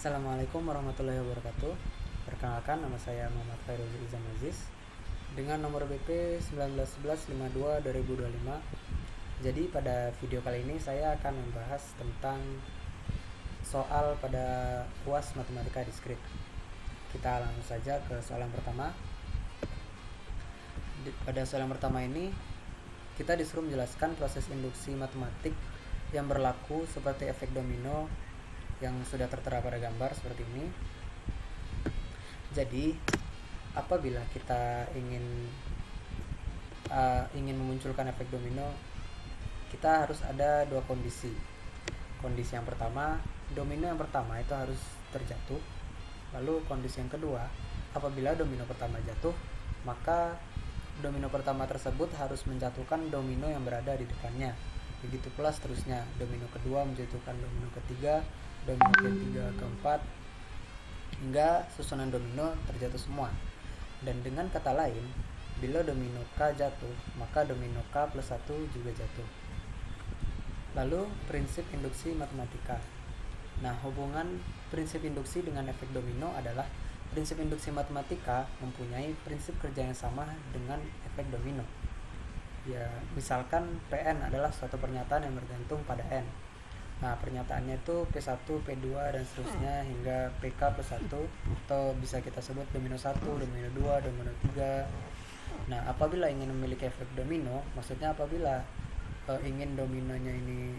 Assalamualaikum warahmatullahi wabarakatuh. Perkenalkan, nama saya Muhammad Khairul Izam Aziz dengan nomor BP 191152-2025. Jadi pada video kali ini saya akan membahas tentang soal pada UAS Matematika Diskrit. Kita langsung saja ke soal yang pertama. Pada soal yang pertama ini kita disuruh menjelaskan proses induksi matematik yang berlaku seperti efek domino yang sudah tertera pada gambar seperti ini. Jadi apabila kita ingin memunculkan efek domino, kita harus ada dua kondisi. Kondisi yang pertama, domino yang pertama itu harus terjatuh. Lalu kondisi yang kedua, apabila domino pertama jatuh, maka domino pertama tersebut harus menjatuhkan domino yang berada di depannya. Begitu pula seterusnya, domino kedua menjatuhkan domino ketiga, domino ketiga, keempat, hingga susunan domino terjatuh semua. Dan dengan kata lain, bila domino K jatuh, maka domino K plus 1 juga jatuh. Lalu prinsip induksi matematika. Nah, hubungan prinsip induksi dengan efek domino adalah prinsip induksi matematika mempunyai prinsip kerja yang sama dengan efek domino. Ya, misalkan Pn adalah suatu pernyataan yang bergantung pada N. Nah, pernyataannya itu P1, P2, dan seterusnya hingga PK plus 1, atau bisa kita sebut domino 1, domino 2, domino 3. Nah, apabila ingin memiliki efek domino, maksudnya apabila ingin dominonya ini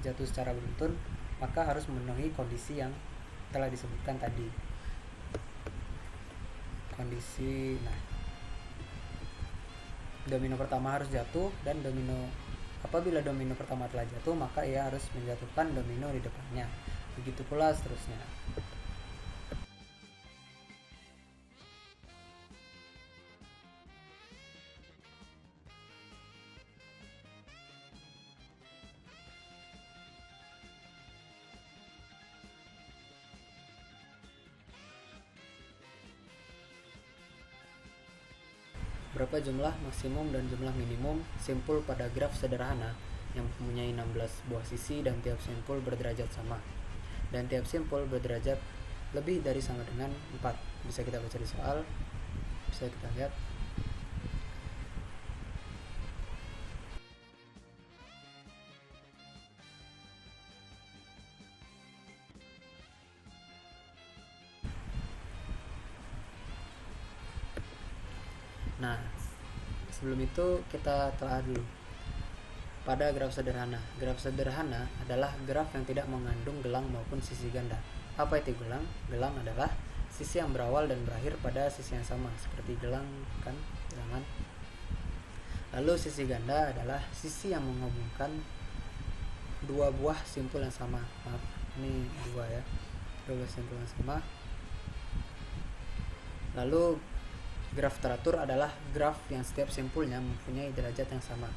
jatuh secara beruntun, maka harus memenuhi kondisi yang telah disebutkan tadi. Kondisi, domino pertama harus jatuh, dan apabila domino pertama telah jatuh, maka ia harus menjatuhkan domino di depannya. Begitu pula seterusnya. Berapa jumlah maksimum dan jumlah minimum simpul pada graf sederhana yang mempunyai 16 buah sisi dan tiap simpul berderajat sama, dan tiap simpul berderajat lebih dari sama dengan 4. Bisa kita baca di soal, bisa kita lihat. Nah, sebelum itu kita telah dulu pada graf sederhana. Graf sederhana adalah graf yang tidak mengandung gelang maupun sisi ganda. Apa itu gelang? Gelang adalah sisi yang berawal dan berakhir pada sisi yang sama, seperti gelang kan, gelangan. Lalu sisi ganda adalah sisi yang menghubungkan dua buah simpul yang sama. Maaf, ini dua ya, dua buah simpul yang sama. Lalu graf teratur adalah graf yang setiap simpulnya mempunyai derajat yang sama.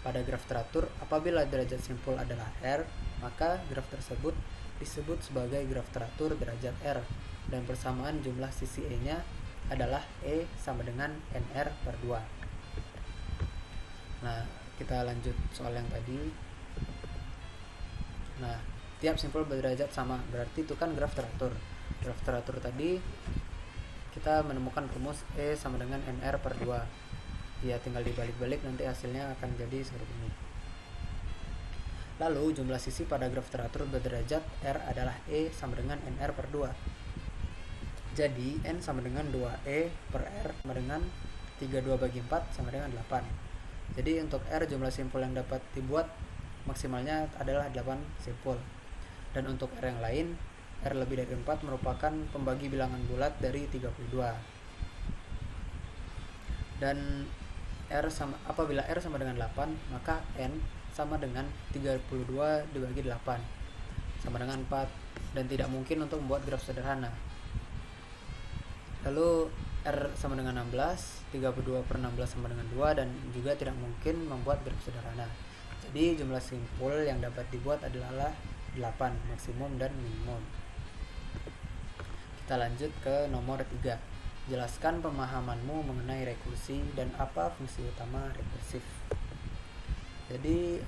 Pada graf teratur, apabila derajat simpul adalah R, maka graf tersebut disebut sebagai graf teratur derajat R, dan persamaan jumlah sisi E-nya adalah E sama dengan NR per 2. Nah, kita lanjut soal yang tadi. Nah, tiap simpul berderajat sama, berarti itu kan graf teratur. Graf teratur tadi kita menemukan rumus E sama dengan NR per 2. Ya, tinggal dibalik-balik, nanti hasilnya akan jadi seperti ini. Lalu jumlah sisi pada graf teratur berderajat R adalah E sama dengan NR per 2. Jadi N sama dengan 2E per R sama dengan 32 bagi 4 sama dengan 8. Jadi untuk R jumlah simpul yang dapat dibuat maksimalnya adalah 8 simpul. Dan untuk R yang lain, R lebih dari 4 merupakan pembagi bilangan bulat dari 32. Dan apabila R sama dengan 8, maka N sama dengan 32 dibagi 8 sama dengan 4, dan tidak mungkin untuk membuat graf sederhana. Lalu R sama dengan 16, 32 per 16 sama dengan 2, dan juga tidak mungkin membuat graf sederhana. Jadi jumlah simpul yang dapat dibuat adalah 8, maksimum dan minimum. Kita lanjut ke nomor 3. Jelaskan pemahamanmu mengenai rekursi dan apa fungsi utama rekursif. Jadi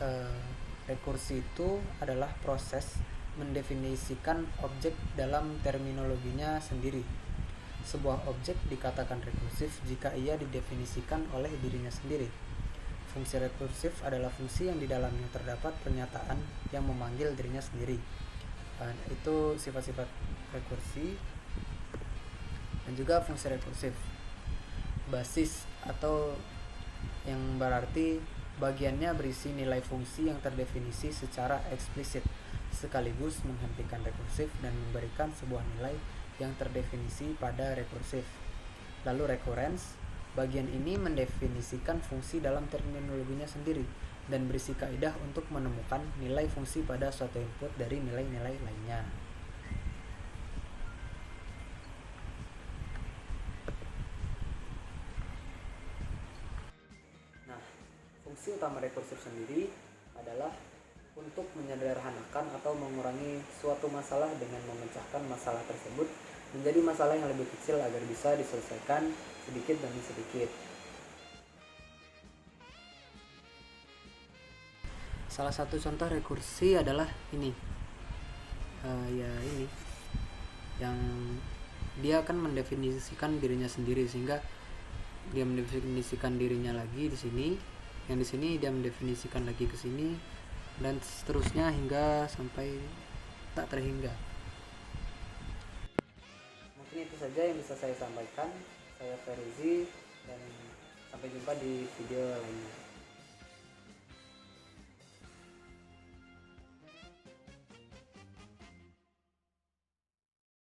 rekursi itu adalah proses mendefinisikan objek dalam terminologinya sendiri. Sebuah objek dikatakan rekursif jika ia didefinisikan oleh dirinya sendiri. Fungsi rekursif adalah fungsi yang di dalamnya terdapat pernyataan yang memanggil dirinya sendiri. Itu sifat-sifat rekursi. Dan juga fungsi rekursif basis, atau yang berarti bagiannya berisi nilai fungsi yang terdefinisi secara eksplisit, sekaligus menghentikan rekursif dan memberikan sebuah nilai yang terdefinisi pada rekursif. Lalu recurrence, bagian ini mendefinisikan fungsi dalam terminologinya sendiri dan berisi kaidah untuk menemukan nilai fungsi pada suatu input dari nilai-nilai lainnya. Nah, fungsi utama rekursif sendiri adalah untuk menyederhanakan atau mengurangi suatu masalah dengan memecahkan masalah tersebut menjadi masalah yang lebih kecil agar bisa diselesaikan sedikit demi sedikit. Salah satu contoh rekursi adalah ini, ini yang dia akan mendefinisikan dirinya sendiri, sehingga dia mendefinisikan dirinya lagi di sini, yang di sini dia mendefinisikan lagi ke sini, dan seterusnya hingga sampai tak terhingga. Mungkin itu saja yang bisa saya sampaikan. Saya Feruzi, dan sampai jumpa di video lainnya.